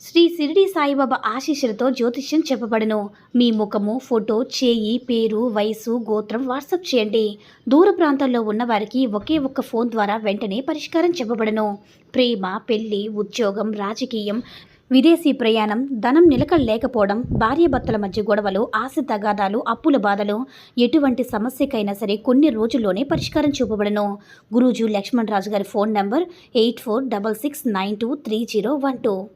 శ్రీ షిరిడి సాయిబాబా ఆశీస్సులతో జ్యోతిష్యం చెప్పబడును. మీ ముఖము, ఫోటో, చేయి, పేరు, వయసు, గోత్రం వాట్సాప్ చేయండి. దూర ప్రాంతాల్లో ఉన్న వారికి ఒకే ఒక్క ఫోన్ ద్వారా వెంటనే పరిష్కారం చెప్పబడును. ప్రేమ, పెళ్లి, ఉద్యోగం, రాజకీయం, విదేశీ ప్రయాణం, ధనం నిలకడ లేకపోవడం, భార్యాభర్తల మధ్య గొడవలు, ఆశ తగాదాలు, అప్పుల బాధలు, ఎటువంటి సమస్యకైనా సరే కొన్ని రోజుల్లోనే పరిష్కారం చూపబడును. గురూజీ లక్ష్మణ్ రాజు గారి ఫోన్ నంబర్ 8466923012.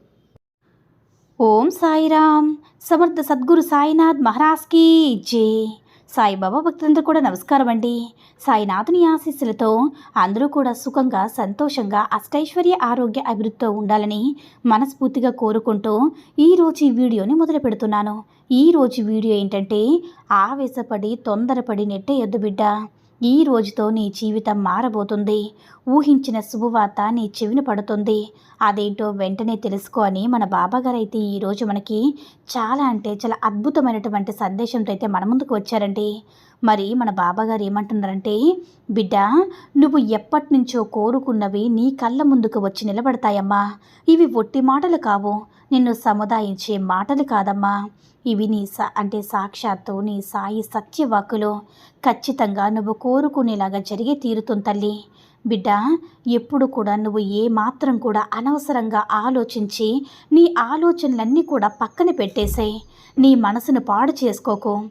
ఓం సాయిరామ్. సమర్థ సద్గురు సాయినాథ్ మహారాజ్ కీ జై. సాయిబాబా భక్తులందరూ కూడా నమస్కారం అండి. సాయినాథుని ఆశీస్సులతో అందరూ కూడా సుఖంగా, సంతోషంగా, అష్టైశ్వర్య, ఆరోగ్య అభివృద్ధితో ఉండాలని మనస్ఫూర్తిగా కోరుకుంటూ ఈరోజు ఈ వీడియోని మొదలు పెడుతున్నాను. ఈరోజు వీడియో ఏంటంటే, ఆవేశపడి తొందరపడి నెట్టేయొద్దు బిడ్డ. ఈ రోజుతో నీ జీవితం మారబోతుంది. ఊహించిన శుభవార్త నీ చెవిన పడుతుంది. అదేంటో వెంటనే తెలుసుకో అని మన బాబాగారు అయితే ఈరోజు మనకి చాలా చాలా అద్భుతమైనటువంటి సందేశంతో అయితే మన ముందుకు వచ్చారండి. మరి మన బాబాగారు ఏమంటున్నారంటే, బిడ్డ, నువ్వు ఎప్పటి నుంచో కోరుకున్నవి నీ కళ్ళ ముందుకు వచ్చి నిలబడతాయమ్మా. ఇవి ఒట్టి మాటలు కావు, నిన్ను సముదాయించే మాటలు కాదమ్మా. ఇవి నీ సాక్షాత్తు నీ సాయి సత్యవాక్కులు. ఖచ్చితంగా నువ్వు కోరుకునేలాగా జరిగే తీరుతుంది తల్లి. బిడ్డ, ఎప్పుడు కూడా నువ్వు ఏమాత్రం కూడా అనవసరంగా ఆలోచించి నీ ఆలోచనలన్నీ కూడా పక్కన పెట్టేసాయి. నీ మనసును పాడు చేసుకోకు.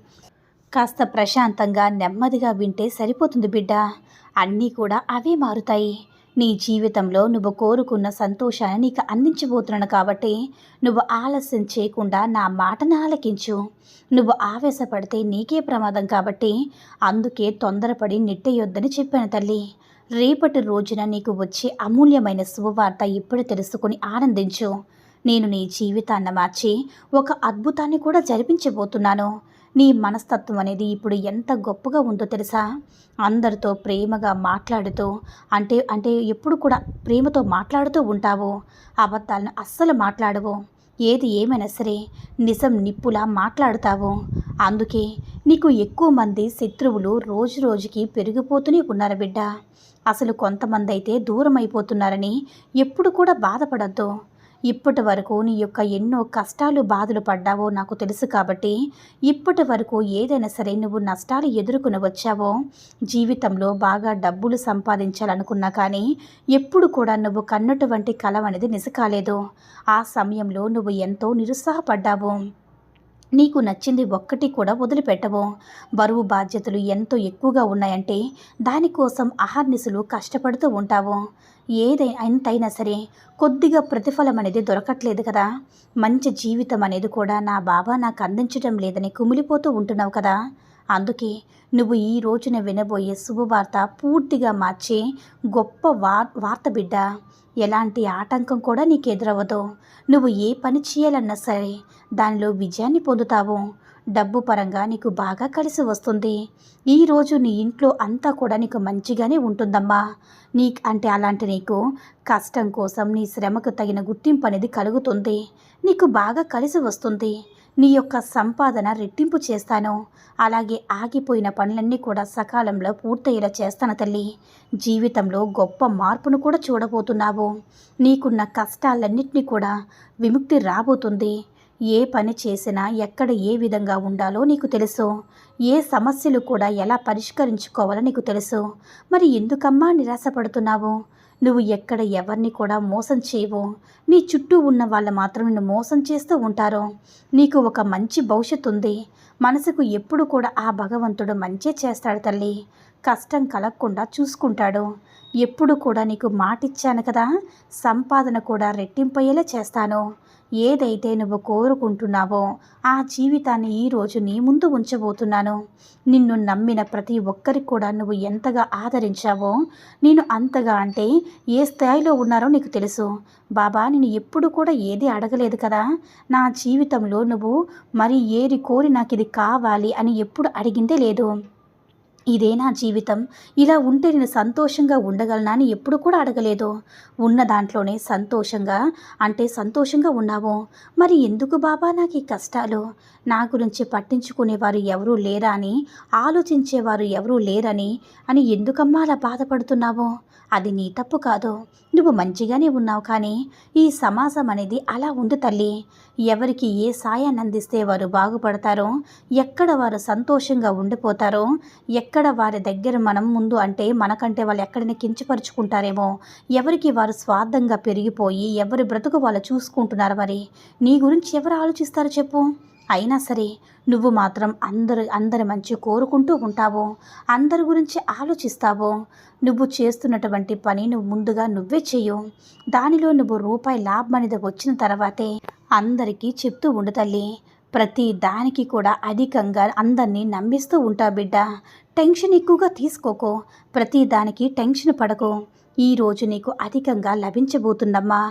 కాస్త ప్రశాంతంగా నెమ్మదిగా వింటే సరిపోతుంది బిడ్డ. అన్నీ కూడా అవే మారుతాయి. నీ జీవితంలో నువ్వు కోరుకున్న సంతోషాన్ని నీకు అందించబోతున్నాను కాబట్టి నువ్వు ఆలస్యం చేయకుండా నా మాటను ఆలకించు. నువ్వు ఆవేశపడితే నీకే ప్రమాదం కాబట్టి అందుకే తొందరపడి నెట్టేయొద్దని చెప్పాను తల్లి. రేపటి రోజున నీకు వచ్చే అమూల్యమైన శుభవార్త ఇప్పుడు తెలుసుకుని ఆనందించు. నేను నీ జీవితాన్ని మార్చి ఒక అద్భుతాన్ని కూడా జరిపించబోతున్నాను. నీ మనస్తత్వం అనేది ఇప్పుడు ఎంత గొప్పగా ఉందో తెలుసా? అందరితో ప్రేమగా మాట్లాడుతూ అంటే ఎప్పుడు కూడా ప్రేమతో మాట్లాడుతూ ఉంటావు. అబద్ధాలను అస్సలు మాట్లాడవు. ఏది ఏమైనా సరే నిజం నిప్పులా మాట్లాడుతావు. అందుకే నీకు ఎక్కువ మంది శత్రువులు రోజు రోజుకి పెరిగిపోతూనే ఉన్నారు బిడ్డ. అసలు కొంతమంది అయితే దూరం అయిపోతున్నారని ఎప్పుడు కూడా బాధపడద్దు. ఇప్పటి వరకు నీ యొక్క ఎన్నో కష్టాలు బాధలు పడ్డావో నాకు తెలుసు కాబట్టి ఇప్పటి వరకు ఏదైనా సరే నువ్వు నష్టాలు ఎదుర్కొని వచ్చావో, జీవితంలో బాగా డబ్బులు సంపాదించాలనుకున్నా కానీ ఎప్పుడు కూడా నువ్వు కన్నటువంటి కల అనేది నిజ కాలేదు. ఆ సమయంలో నువ్వు ఎంతో నిరుత్సాహపడ్డావు. నీకు నచ్చింది ఒక్కటి కూడా వదిలిపెట్టవు. బరువు బాధ్యతలు ఎంతో ఎక్కువగా ఉన్నాయంటే దానికోసం అహర్నిశలు కష్టపడుతూ ఉంటావు. ఎంతైనా సరే కొద్దిగా ప్రతిఫలం అనేది దొరకట్లేదు కదా. మంచి జీవితం అనేది కూడా నా బాబా నాకు అందించడం లేదని కుమిలిపోతూ ఉంటున్నావు కదా. అందుకే నువ్వు ఈ రోజున వినబోయే శుభవార్త పూర్తిగా మార్చే గొప్ప వార్త బిడ్డ. ఎలాంటి ఆటంకం కూడా నీకు ఎదురవ్వదు. నువ్వు ఏ పని చేయాలన్నా సరే దానిలో విజయాన్ని పొందుతావు. డబ్బు పరంగా నీకు బాగా కలిసి వస్తుంది. ఈరోజు నీ ఇంట్లో అంతా కూడా నీకు మంచిగానే ఉంటుందమ్మా. అలాంటి నీకు కష్టం కోసం నీ శ్రమకు తగిన గుర్తింపు అనేది కలుగుతుంది. నీకు బాగా కలిసి వస్తుంది. నీ యొక్క సంపాదన రెట్టింపు చేస్తాను. అలాగే ఆగిపోయిన పనులన్నీ కూడా సకాలంలో పూర్తయ్యేలా చేస్తాను తల్లి. జీవితంలో గొప్ప మార్పును కూడా చూడబోతున్నావు. నీకున్న కష్టాలన్నింటినీ కూడా విముక్తి రాబోతుంది. ఏ పని చేసినా ఎక్కడ ఏ విధంగా ఉండాలో నీకు తెలుసు. ఏ సమస్యలు కూడా ఎలా పరిష్కరించుకోవాలో నీకు తెలుసు. మరి ఎందుకమ్మా నిరాశపడుతున్నావు? నువ్వు ఎక్కడ ఎవరిని కూడా మోసం చేయవు. నీ చుట్టూ ఉన్న వాళ్ళు మాత్రం నిన్ను మోసం చేస్తూ ఉంటారు. నీకు ఒక మంచి భవిష్యత్తు ఉంది. మనసుకు ఎప్పుడు కూడా ఆ భగవంతుడు మంచే చేస్తాడు తల్లి. కష్టం కలగకుండా చూసుకుంటాడు. ఎప్పుడు కూడా నీకు మాటిచ్చాను కదా, సంపాదన కూడా రెట్టింపయ్యేలా చేస్తాను. ఏదైతే నువ్వు కోరుకుంటున్నావో ఆ జీవితాన్ని ఈరోజు నీ ముందు ఉంచబోతున్నాను. నిన్ను నమ్మిన ప్రతి ఒక్కరికి కూడా నువ్వు ఎంతగా ఆదరించావో, నేను అంతగా అంటే ఏ స్థాయిలో ఉన్నారో నీకు తెలుసు. బాబా, నేను ఎప్పుడు కూడా ఏది అడగలేదు కదా. నా జీవితంలో నువ్వు మరి ఏది కోరి నాకు ఇది కావాలి అని ఎప్పుడు అడిగిందే లేదు. ఇదే నా జీవితం, ఇలా ఉంటే నేను సంతోషంగా ఉండగలనా అని ఎప్పుడు కూడా అడగలేదు. ఉన్న దాంట్లోనే సంతోషంగా ఉన్నావు. మరి ఎందుకు బాబా నాకు ఈ కష్టాలు? నా గురించి పట్టించుకునేవారు ఎవరూ లేరా అని, ఆలోచించేవారు ఎవరూ లేరని ఎందుకమ్మా అలా బాధపడుతున్నావు? అది నీ తప్పు కాదు. నువ్వు మంచిగానే ఉన్నావు, కానీ ఈ సమాజం అనేది అలా ఉంది తల్లి. ఎవరికి ఏ సాయాన్ని అందిస్తే వారు బాగుపడతారో, ఎక్కడ వారు సంతోషంగా ఉండిపోతారో, ఎక్కడ వారి దగ్గర మనం ముందు అంటే మనకంటే వాళ్ళు ఎక్కడైనా కించపరుచుకుంటారేమో, ఎవరికి వారు స్వార్థంగా పెరిగిపోయి ఎవరి బ్రతుకు వాళ్ళు చూసుకుంటున్నారు. మరి నీ గురించి ఎవరు ఆలోచిస్తారు చెప్పు? అయినా సరే నువ్వు మాత్రం అందరి మంచి కోరుకుంటూ ఉంటావు, అందరి గురించి ఆలోచిస్తావు. నువ్వు చేస్తున్నటువంటి పని ముందుగా నువ్వే చెయ్యు. దానిలో నువ్వు రూపాయి లాభం అనేది వచ్చిన తర్వాతే అందరికీ చెప్తూ ఉండు తల్లి. ప్రతి దానికి కూడా అధికంగా అందరినీ నమ్మిస్తూ ఉంటా బిడ్డ. టెన్షన్ ఎక్కువగా తీసుకోకు, ప్రతి దానికి టెన్షన్ పడకు. ఈరోజు నీకు అధికంగా లభించబోతుందమ్మా.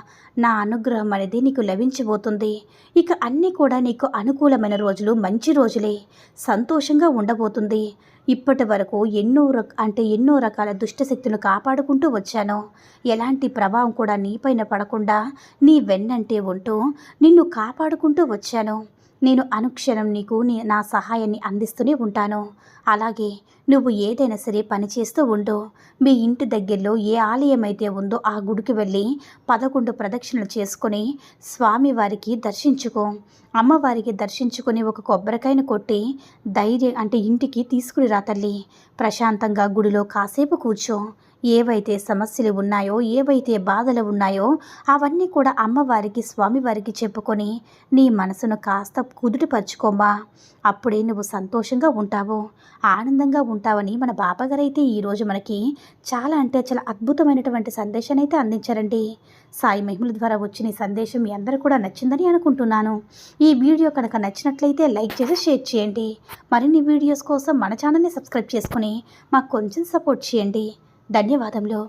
నా అనుగ్రహం అనేది నీకు లభించబోతుంది. ఇక అన్నీ కూడా నీకు అనుకూలమైన రోజులు, మంచి రోజులే. సంతోషంగా ఉండబోతుంది. ఇప్పటి వరకు ఎన్నో రకాల దుష్టశక్తులను కాపాడుకుంటూ వచ్చాను. ఎలాంటి ప్రభావం కూడా నీపైన పడకుండా నీ వెన్నంటే ఉంటూ నిన్ను కాపాడుకుంటూ వచ్చాను. నేను అనుక్షణం నీకు నా సహాయాన్ని అందిస్తూనే ఉంటాను. అలాగే నువ్వు ఏదైనా సరే పని చేస్తూ ఉండు. మీ ఇంటి దగ్గరలో ఏ ఆలయం అయితే ఉందో ఆ గుడికి వెళ్ళి 11 ప్రదక్షిణలు చేసుకొని స్వామివారికి దర్శించుకో. అమ్మవారికి దర్శించుకొని ఒక కొబ్బరికాయను కొట్టి ఇంటికి తీసుకుని రా తల్లి. ప్రశాంతంగా గుడిలో కాసేపు కూర్చో. ఏవైతే సమస్యలు ఉన్నాయో, ఏవైతే బాధలు ఉన్నాయో అవన్నీ కూడా అమ్మవారికి, స్వామివారికి చెప్పుకొని నీ మనసును కాస్త కుదుటపరుచుకోమ్మా. అప్పుడే నువ్వు సంతోషంగా ఉంటావు, ఆనందంగా ఉంటావని మన బాబాగారైతే ఈరోజు మనకి చాలా అద్భుతమైనటువంటి సందేశాన్ని అయితే అందించారండి. సాయి మహిమల ద్వారా వచ్చిన ఈ సందేశం మీ అందరూ కూడా నచ్చిందని అనుకుంటున్నాను. ఈ వీడియో కనుక నచ్చినట్లయితే లైక్ చేసి షేర్ చేయండి. మరిన్ని వీడియోస్ కోసం మన ఛానల్ని సబ్స్క్రైబ్ చేసుకుని మాకు కొంచెం సపోర్ట్ చేయండి. ధన్యవాదములు.